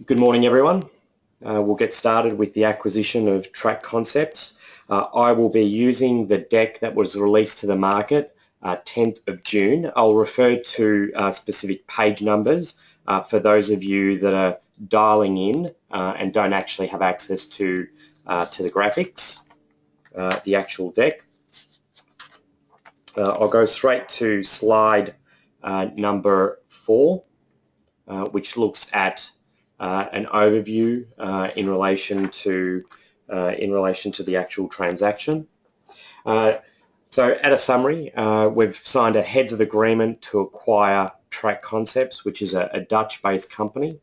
Good morning, everyone. We'll get started with the acquisition of Track Concepts. I will be using the deck that was released to the market 10th of June. I'll refer to specific page numbers for those of you that are dialing in and don't actually have access to the graphics, the actual deck. I'll go straight to slide number 4, which looks at an overview in relation to the actual transaction. So at a summary, we've signed a heads of agreement to acquire Track Concepts, which is a Dutch-based company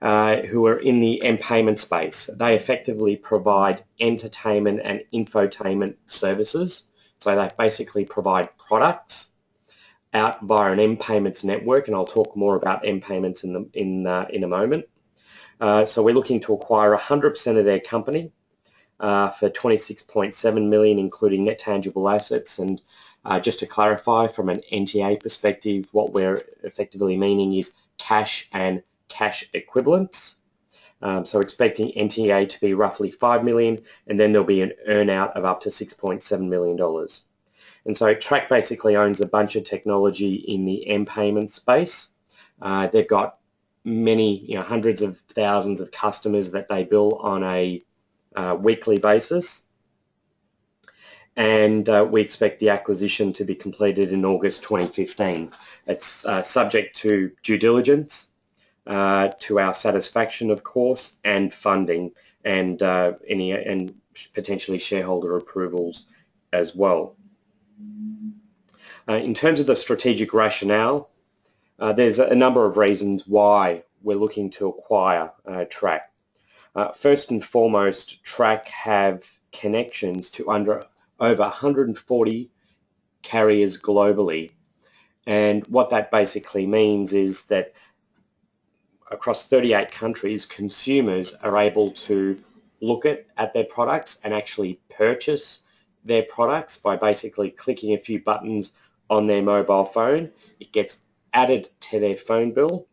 who are in the payment space. They effectively provide entertainment and infotainment services. So they basically provide products out via an payments network, and I'll talk more about payments in a moment. So we're looking to acquire 100% of their company for 26.7 million, including net tangible assets. And just to clarify, from an NTA perspective, what we're effectively meaning is cash and cash equivalents. So expecting NTA to be roughly 5 million, and then there'll be an earnout of up to $6.7 million. And so Track basically owns a bunch of technology in the payment space. They've got many, hundreds of thousands of customers that they bill on a weekly basis. And we expect the acquisition to be completed in August 2015. It's subject to due diligence, to our satisfaction, of course, and funding, and potentially shareholder approvals as well. In terms of the strategic rationale, there's a number of reasons why we're looking to acquire Track. First and foremost, Track have connections to over 140 carriers globally. And what that basically means is that across 38 countries, consumers are able to look at their products and actually purchase their products by basically clicking a few buttons on their mobile phone. It gets added to their phone bill,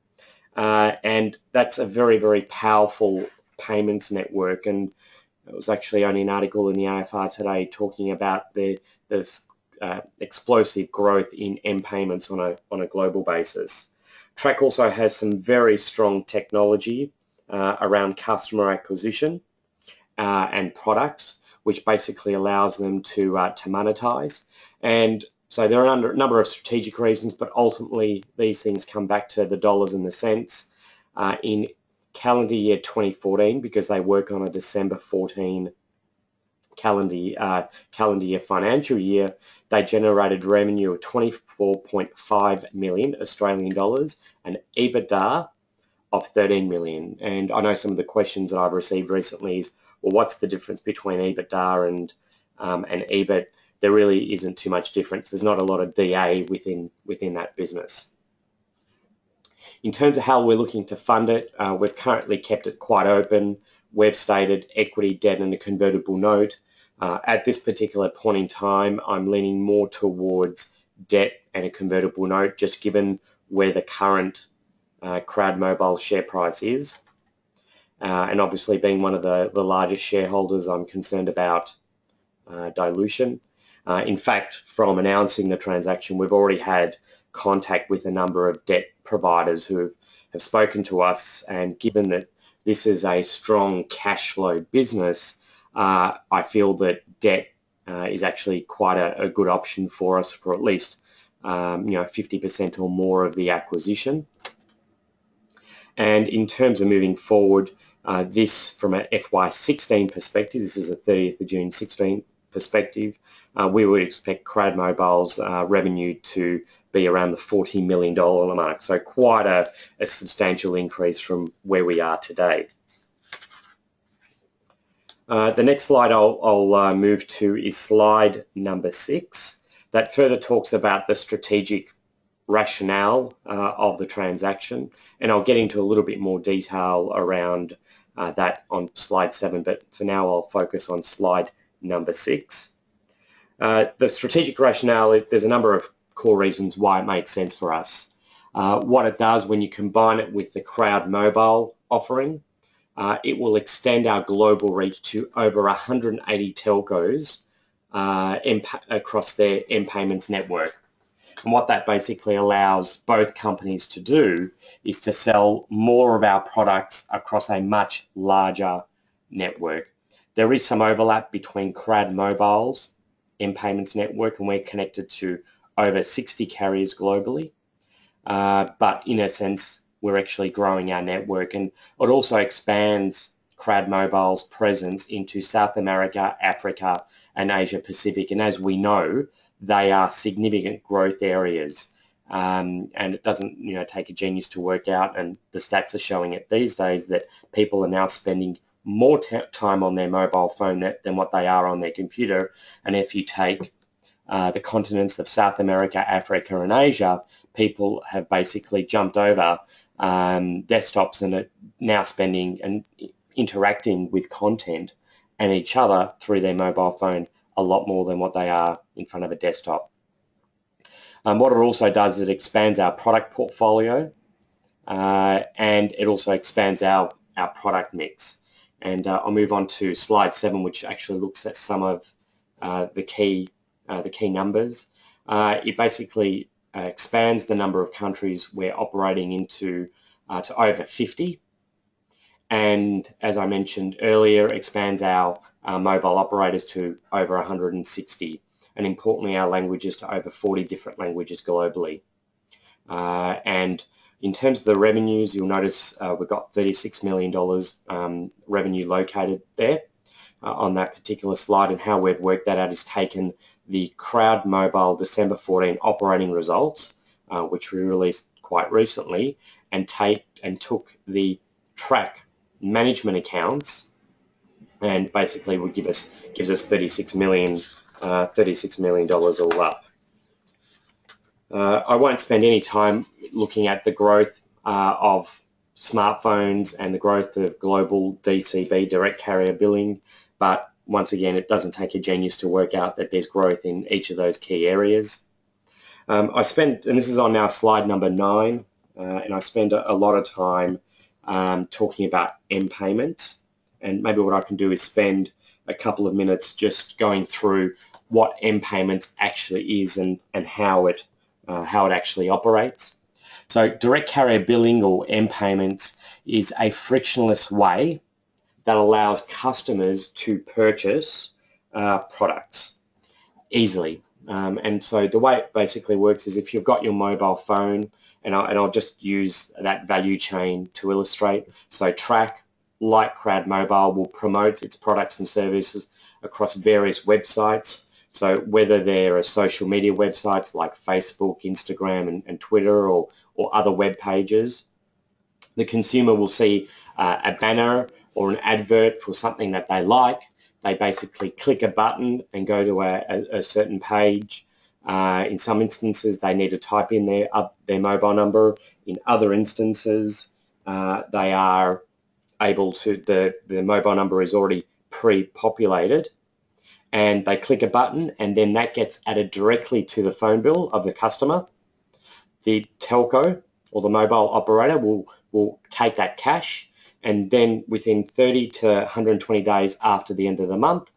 and that's a very, very powerful payments network. And it was actually only an article in the AFR today talking about this explosive growth in payments on a global basis. Track also has some very strong technology around customer acquisition and products, which basically allows them to monetize. And so there are a number of strategic reasons, but ultimately these things come back to the dollars and the cents. In calendar year 2014, because they work on a December 14 calendar year financial year, they generated revenue of 24.5 million Australian dollars and EBITDA of 13 million. And I know some of the questions that I've received recently is, well, what's the difference between EBITDA and EBIT? There really isn't too much difference. There's not a lot of DA within that business. In terms of how we're looking to fund it, we've currently kept it quite open. We've stated equity, debt, and a convertible note. At this particular point in time, I'm leaning more towards debt and a convertible note, just given where the current Crowd Mobile share price is. And obviously being one of the largest shareholders, I'm concerned about dilution. In fact, from announcing the transaction, we've already had contact with a number of debt providers who have spoken to us, and given that this is a strong cash flow business, I feel that debt is actually quite a good option for us for at least 50% or more of the acquisition. And in terms of moving forward, this from an FY16 perspective, this is a 30th of June 16 perspective, we would expect Crowd Mobile's revenue to be around the $40 million mark. So quite a substantial increase from where we are today. The next slide I'll move to is slide number 6. That further talks about the strategic rationale of the transaction, and I'll get into a little bit more detail around that on slide 7, but for now I'll focus on slide number 6. The strategic rationale, there's a number of core reasons why it makes sense for us. What it does when you combine it with the Crowd Mobile offering, it will extend our global reach to over 180 telcos across their M-Payments network. And what that basically allows both companies to do is to sell more of our products across a much larger network. There is some overlap between Crowd Mobile's M-Payments network, and we're connected to over 60 carriers globally. But in a sense, we're actually growing our network, and it also expands Crowd Mobile's presence into South America, Africa, and Asia Pacific. And as we know, they are significant growth areas. And it doesn't, take a genius to work out, and the stats are showing it these days that people are now spending more time on their mobile phone than what they are on their computer. And if you take the continents of South America, Africa, and Asia, people have basically jumped over desktops and are now spending and interacting with content and each other through their mobile phone a lot more than what they are in front of a desktop. What it also does is it expands our product portfolio and it also expands our product mix. And I'll move on to slide 7, which actually looks at some of the key numbers. It basically expands the number of countries we're operating into to over 50. And as I mentioned earlier, expands our mobile operators to over 160. And importantly, our languages to over 40 different languages globally. And in terms of the revenues, you'll notice we've got $36 million revenue located there on that particular slide, and how we've worked that out is taken the Crowd Mobile December 14 operating results, which we released quite recently, and took the Track management accounts, and basically gives us $36 million all up. I won't spend any time looking at the growth of smartphones and the growth of global DCB, direct carrier billing, but once again, it doesn't take a genius to work out that there's growth in each of those key areas. And this is on now slide number 9, and I spend a lot of time talking about M-Payments, and maybe what I can do is spend a couple of minutes just going through what M-Payments actually is and how it actually operates. So direct carrier billing, or M-Payments, is a frictionless way that allows customers to purchase products easily. And so the way it basically works is if you've got your mobile phone, and I'll just use that value chain to illustrate. So Track, like Crowd Mobile, will promote its products and services across various websites. So whether there are social media websites like Facebook, Instagram, and Twitter, or other web pages, the consumer will see a banner or an advert for something that they like. They basically click a button and go to a certain page. In some instances, they need to type in their mobile number. In other instances, they are able to, the mobile number is already pre-populated, and they click a button, and then that gets added directly to the phone bill of the customer. The telco or the mobile operator will take that cash, and then within 30 to 120 days after the end of the month,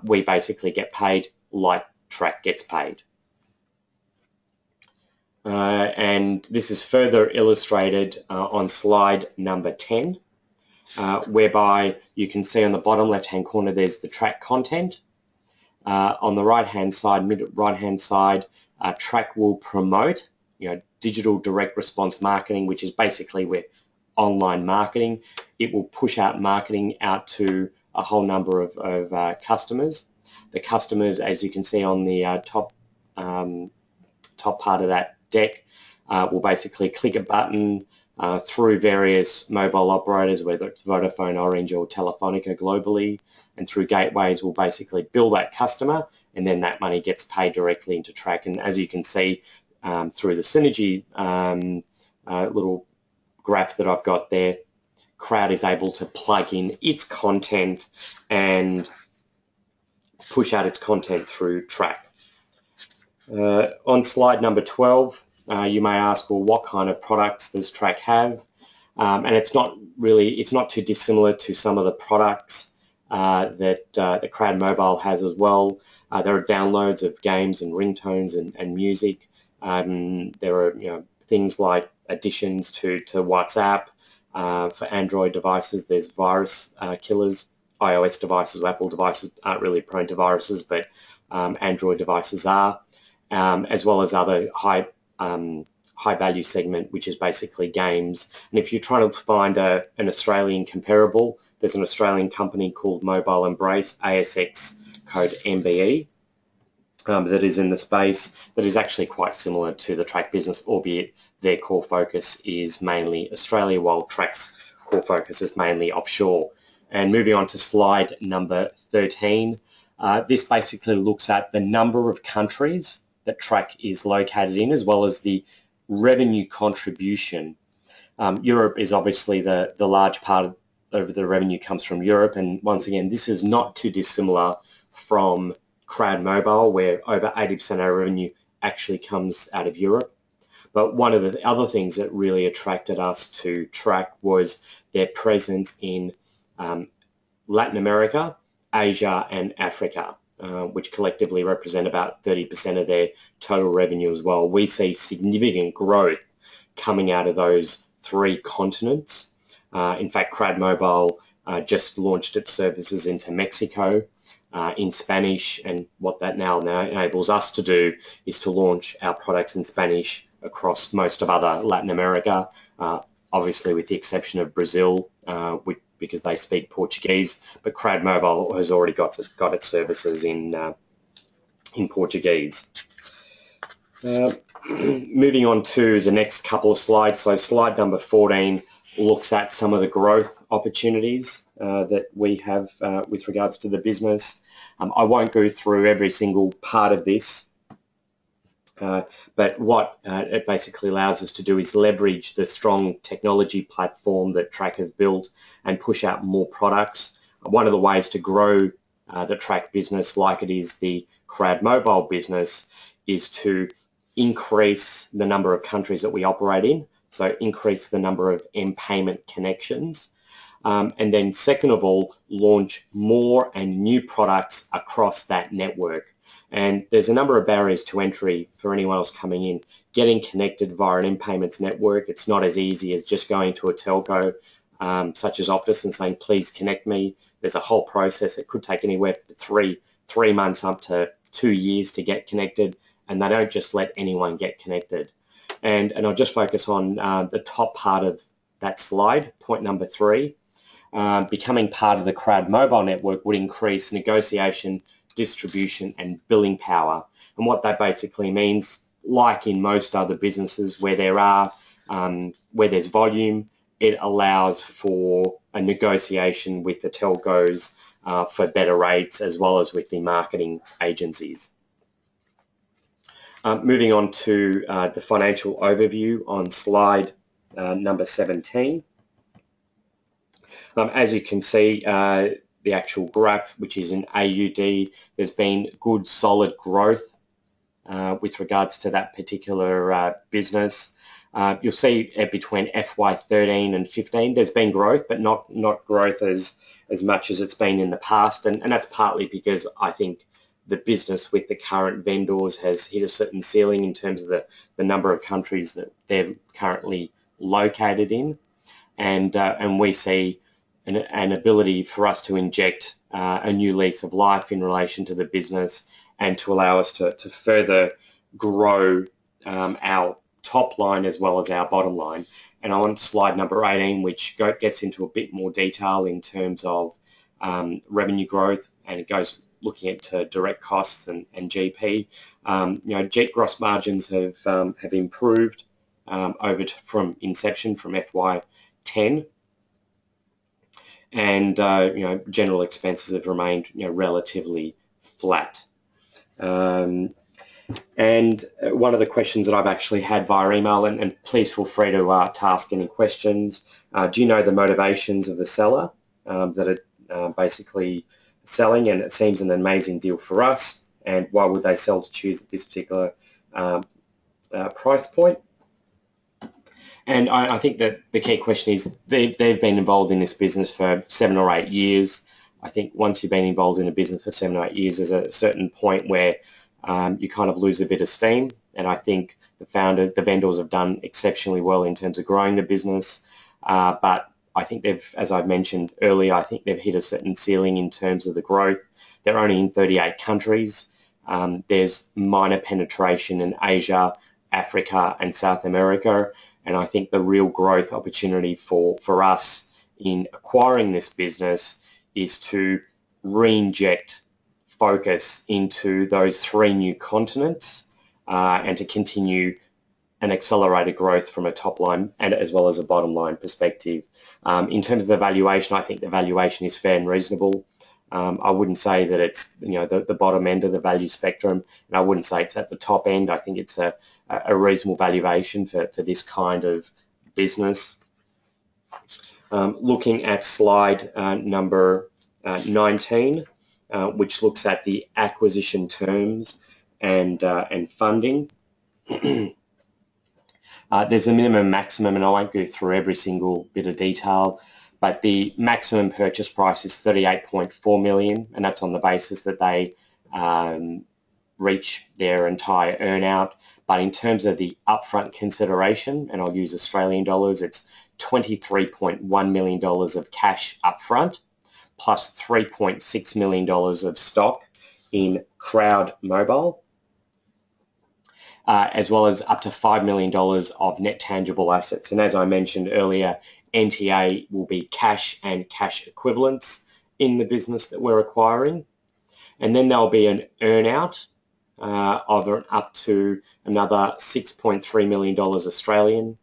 we basically get paid like Track gets paid. And this is further illustrated on slide number 10, whereby you can see on the bottom left-hand corner there's the Track content. On the right-hand side, Track will promote, digital direct response marketing, which is basically where online marketing. It will push out marketing out to a whole number of customers. The customers, as you can see on the top part of that deck, will basically click a button through various mobile operators, whether it's Vodafone, Orange, or Telefonica globally, and through gateways will basically bill that customer, and then that money gets paid directly into Track. And as you can see through the synergy little graph that I've got there, Crowd is able to plug in its content and push out its content through Track. On slide number 12, You may ask, well, what kind of products does Track have? And it's not too dissimilar to some of the products that Crowd Mobile has as well. There are downloads of games and ringtones and music. There are things like additions to WhatsApp. For Android devices, there's virus killers. iOS devices, Apple devices aren't really prone to viruses, but Android devices are, as well as other high value segment, which is basically games. And if you're trying to find an Australian comparable, there's an Australian company called Mobile Embrace, ASX code MBE, that is in the space that is actually quite similar to the Track business, albeit their core focus is mainly Australia, while Track's core focus is mainly offshore. And moving on to slide number 13, this basically looks at the number of countries that Track is located in, as well as the revenue contribution. Europe is obviously the large part of the revenue comes from Europe, and once again, this is not too dissimilar from Crowd Mobile, where over 80% of our revenue actually comes out of Europe. But one of the other things that really attracted us to Track was their presence in Latin America, Asia, and Africa, which collectively represent about 30% of their total revenue as well. We see significant growth coming out of those three continents. In fact, Crowd Mobile just launched its services into Mexico in Spanish, and what that now enables us to do is to launch our products in Spanish across most of other Latin America, obviously with the exception of Brazil, because they speak Portuguese, but Crowd Mobile has already got its services in Portuguese. Moving on to the next couple of slides. So slide number 14 looks at some of the growth opportunities that we have with regards to the business. I won't go through every single part of this, but what it basically allows us to do is leverage the strong technology platform that Track have built and push out more products. One of the ways to grow the Track business, like it is the Crowd Mobile business, is to increase the number of countries that we operate in, so increase the number of M-payment connections. And then second of all, launch more and new products across that network. And there's a number of barriers to entry for anyone else coming in. Getting connected via an M-payments network, it's not as easy as just going to a telco such as Optus and saying, please connect me. There's a whole process. It could take anywhere from three months up to 2 years to get connected, and they don't just let anyone get connected. And I'll just focus on the top part of that slide, point number 3. Becoming part of the Crowd Mobile network would increase negotiation, distribution, and billing power. And what that basically means, like in most other businesses where there's volume, it allows for a negotiation with the telcos for better rates, as well as with the marketing agencies. Moving on to the financial overview on slide number 17. As you can see, the actual graph, which is in AUD, there's been good solid growth with regards to that particular business. You'll see between FY13 and 15, there's been growth, but not growth as much as it's been in the past. And that's partly because I think the business with the current vendors has hit a certain ceiling in terms of the number of countries that they're currently located in. And we see an ability for us to inject a new lease of life in relation to the business and to allow us to further grow our top line as well as our bottom line. And on slide number 18, which gets into a bit more detail in terms of revenue growth, and it goes looking at direct costs and GP. Jet gross margins have improved from inception, from FY10. And general expenses have remained relatively flat. And one of the questions that I've actually had via email, and please feel free to ask any questions. Do you know the motivations of the seller that are basically selling? And it seems an amazing deal for us. And why would they sell to choose this particular price point. And I think that the key question is they've been involved in this business for 7 or 8 years. I think once you've been involved in a business for 7 or 8 years, there's a certain point where you kind of lose a bit of steam. And I think the vendors have done exceptionally well in terms of growing the business. But I think as I've mentioned earlier, I think they've hit a certain ceiling in terms of the growth. They're only in 38 countries. There's minor penetration in Asia, Africa, and South America. And I think the real growth opportunity for us in acquiring this business is to re-inject focus into those 3 new continents and to continue an accelerated growth from a top line and as well as a bottom line perspective. In terms of the valuation, I think the valuation is fair and reasonable. I wouldn't say that it's the bottom end of the value spectrum, and I wouldn't say it's at the top end. I think it's a reasonable valuation for this kind of business. Looking at slide number 19, which looks at the acquisition terms and funding. There's a minimum and maximum, and I won't go through every single bit of detail, but the maximum purchase price is $38.4 million, and that's on the basis that they reach their entire earnout. But in terms of the upfront consideration, and I'll use Australian dollars, it's $23.1 million of cash upfront, plus $3.6 million of stock in Crowd Mobile, as well as up to $5 million of net tangible assets. And as I mentioned earlier, NTA will be cash and cash equivalents in the business that we're acquiring. And then there'll be an earnout of up to another $6.3 million Australian.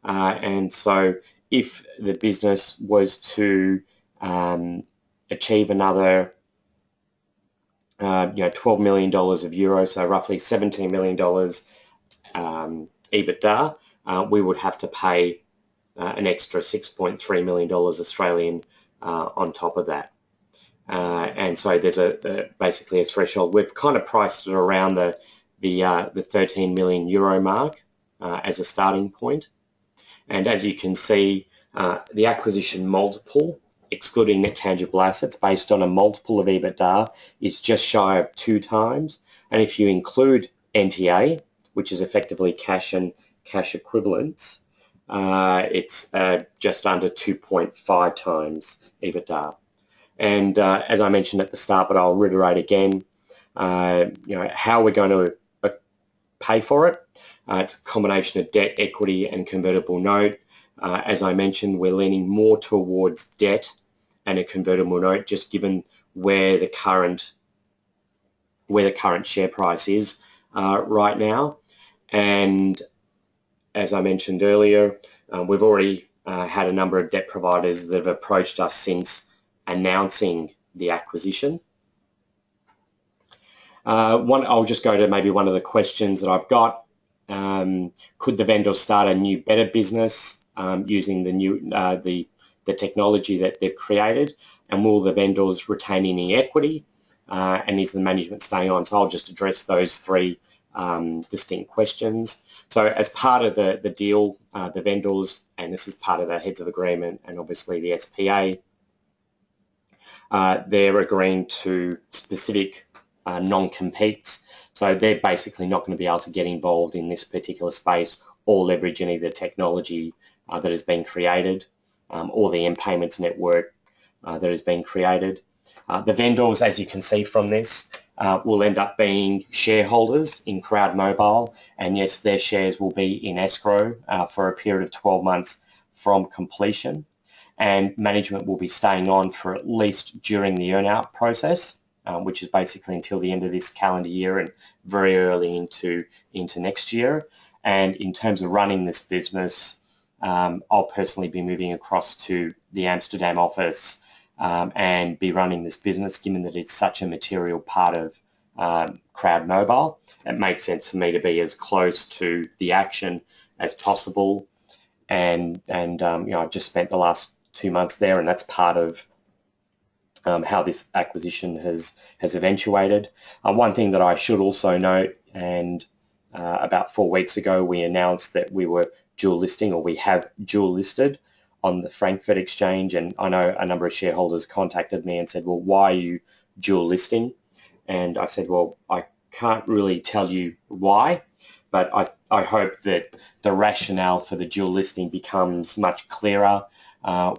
And so if the business was to achieve another $12 million of euros, so roughly $17 million EBITDA, we would have to pay an extra $6.3 million Australian on top of that. And so there's basically a threshold. We've kind of priced it around the 13 million euro mark as a starting point. And as you can see, the acquisition multiple, excluding net tangible assets, based on a multiple of EBITDA, is just shy of 2 times. And if you include NTA, which is effectively cash and cash equivalents, it's just under 2.5 times EBITDA. And as I mentioned at the start, but I'll reiterate again, how we're going to pay for it. It's a combination of debt, equity, and convertible note. As I mentioned, we're leaning more towards debt and a convertible note, just given where the current share price is right now. And as I mentioned earlier, we've already had a number of debt providers that have approached us since announcing the acquisition. I'll just go to maybe one of the questions that I've got. Could the vendor start a new, better business using the technology that they've created? And will the vendors retain any equity? And is the management staying on? So I'll just address those 3 distinct questions. So as part of the deal, the vendors, and this is part of the heads of agreement and obviously the SPA, they're agreeing to specific non-competes. So they're basically not going to be able to get involved in this particular space or leverage any of the technology that has been created or the M-Payments network that has been created. The vendors, as you can see from this, will end up being shareholders in Crowd Mobile, and yes, their shares will be in escrow for a period of 12 months from completion, and management will be staying on for at least during the earn-out process, which is basically until the end of this calendar year and very early into next year. And in terms of running this business, I'll personally be moving across to the Amsterdam office and be running this business, given that it's such a material part of Crowd Mobile. It makes sense for me to be as close to the action as possible. And I've just spent the last 2 months there, and that's part of how this acquisition has eventuated. One thing that I should also note, and about 4 weeks ago, we announced that we were dual listing, or we have dual listed on the Frankfurt exchange. And I know a number of shareholders contacted me and said, well, why are you dual listing? And I said, well, I can't really tell you why, but I hope that the rationale for the dual listing becomes much clearer.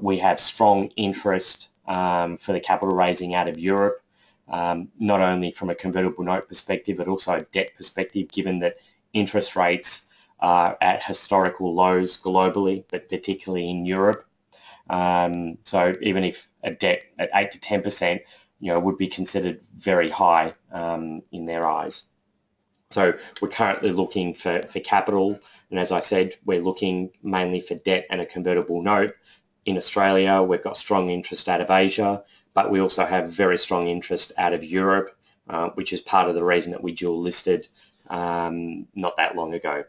We have strong interest for the capital raising out of Europe, not only from a convertible note perspective, but also a debt perspective, given that interest rates are at historical lows globally, but particularly in Europe. So even if a debt at 8 to 10%, would be considered very high in their eyes. So we're currently looking for capital, and as I said, we're looking mainly for debt and a convertible note. In Australia, we've got strong interest out of Asia, but we also have very strong interest out of Europe, which is part of the reason that we dual listed not that long ago.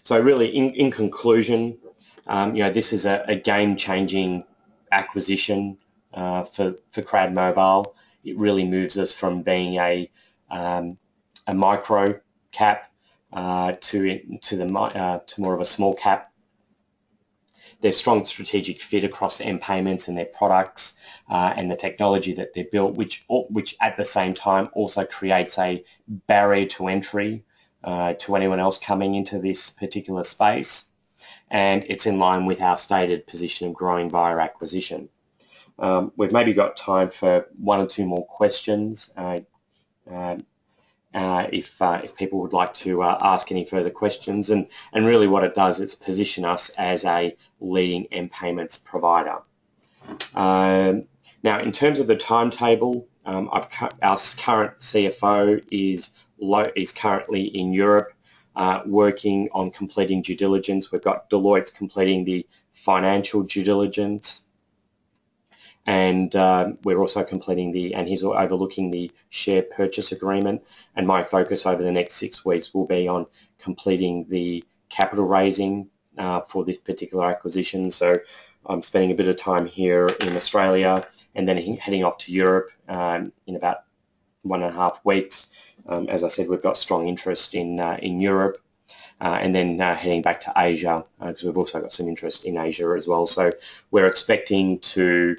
So really, in conclusion, this is a game-changing acquisition for Crad Mobile. It really moves us from being a micro cap to more of a small cap. Their strong strategic fit across end payments and their products and the technology that they've built, which at the same time also creates a barrier to entry to anyone else coming into this particular space. And it's in line with our stated position of growing via acquisition. We've maybe got time for 1 or 2 more questions if people would like to ask any further questions. And really what it does is position us as a leading end payments provider. Now, in terms of the timetable, our current CFO is currently in Europe working on completing due diligence. We've got Deloitte's completing the financial due diligence, and we're also completing and he's overlooking the share purchase agreement. And my focus over the next 6 weeks will be on completing the capital raising for this particular acquisition. So I'm spending a bit of time here in Australia and then heading off to Europe in about 1.5 weeks. As I said, we've got strong interest in Europe, and then heading back to Asia because we've also got some interest in Asia as well. So we're expecting to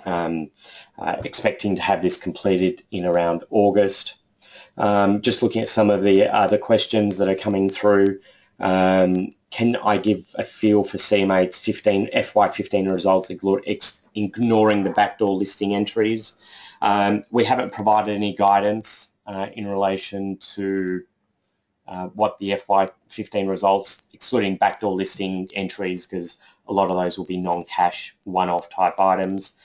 have this completed in around August. Just looking at some of the other questions that are coming through. Can I give a feel for CMA's FY15 results, ignoring the backdoor listing entries? We haven't provided any guidance in relation to what the FY15 results, excluding backdoor listing entries, because a lot of those will be non-cash, one-off type items.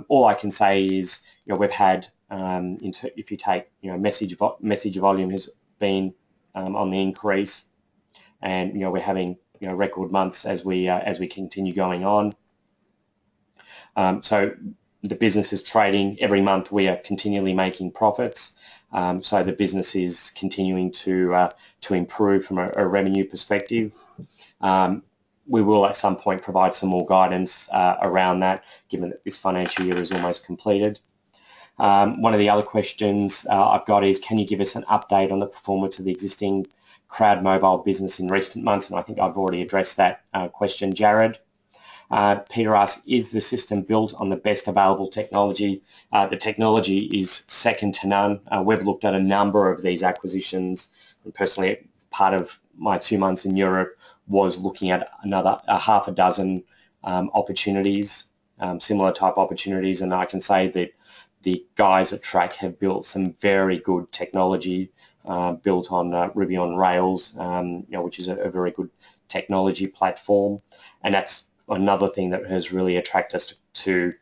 All I can say is, we've had, if you take, message volume has been on the increase, and we're having record months as we continue going on. So the business is trading every month. We are continually making profits. So the business is continuing to improve from a revenue perspective. We will at some point provide some more guidance around that, given that this financial year is almost completed. One of the other questions I've got is, can you give us an update on the performance of the existing Crowd Mobile business in recent months? And I think I've already addressed that question, Jared. Peter asks, is the system built on the best available technology? The technology is second to none. We've looked at a number of these acquisitions, and personally, part of my 2 months in Europe was looking at another half a dozen opportunities, similar type opportunities, and I can say that the guys at Track have built some very good technology, built on Ruby on Rails, which is a very good technology platform, and that's another thing that has really attracted us to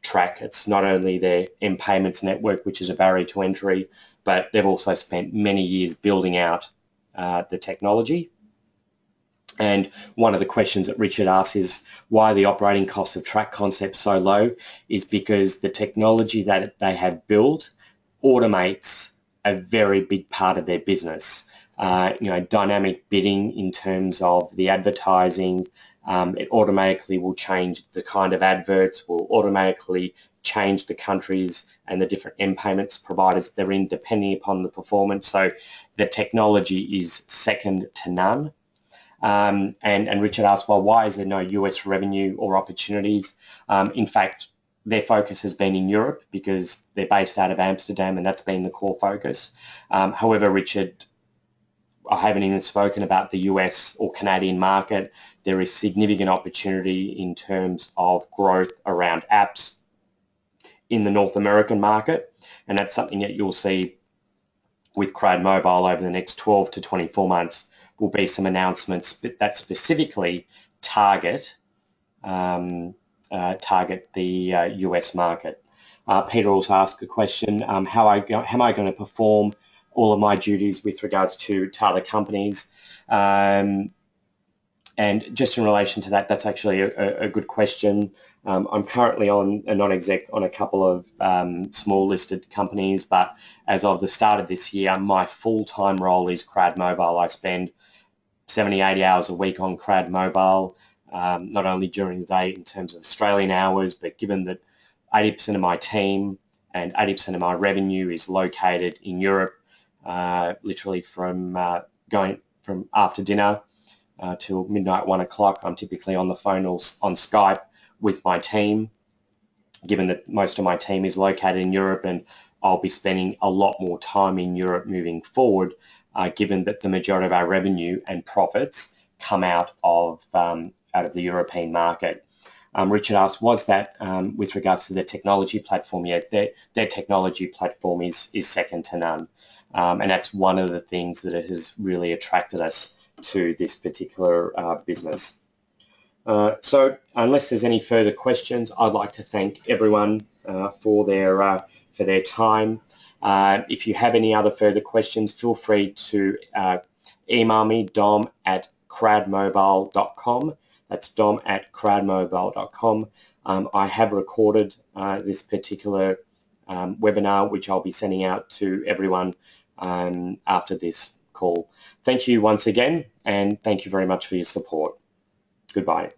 Track. It's not only their end payments network, which is a barrier to entry, but they've also spent many years building out the technology. And one of the questions that Richard asks is why the operating cost of Track Concept so low, is because the technology that they have built automates a very big part of their business. Dynamic bidding in terms of the advertising, it automatically will change the kind of adverts, will automatically change the countries and the different end payments providers they're in, depending upon the performance. So the technology is second to none. And Richard asked, well, why is there no US revenue or opportunities? In fact, their focus has been in Europe because they're based out of Amsterdam, and that's been the core focus. However, Richard, I haven't even spoken about the US or Canadian market. There is significant opportunity in terms of growth around apps in the North American market, and that's something that you'll see with Crad Mobile over the next 12 to 24 months. Will be some announcements that specifically target the US market. Peter also asked a question, how am I going to perform all of my duties with regards to other companies? And just in relation to that, that's actually a good question. I'm currently on a non-exec on a couple of small listed companies, but as of the start of this year, my full-time role is Crad Mobile. I spend 70, 80 hours a week on Crad Mobile, not only during the day in terms of Australian hours, but given that 80% of my team and 80% of my revenue is located in Europe, literally from going from after dinner till midnight, 1 o'clock, I'm typically on the phone or on Skype with my team, given that most of my team is located in Europe, and I'll be spending a lot more time in Europe moving forward, given that the majority of our revenue and profits come out of the European market. Richard asked, was that with regards to their technology platform? Yes, their technology platform is second to none. And that's one of the things that it has really attracted us to this particular business. So unless there's any further questions, I'd like to thank everyone for their time. If you have any other further questions, feel free to email me, dom@cradmobile.com. That's dom@cradmobile.com. I have recorded this particular webinar, which I'll be sending out to everyone after this call. Thank you once again, and thank you very much for your support. Goodbye.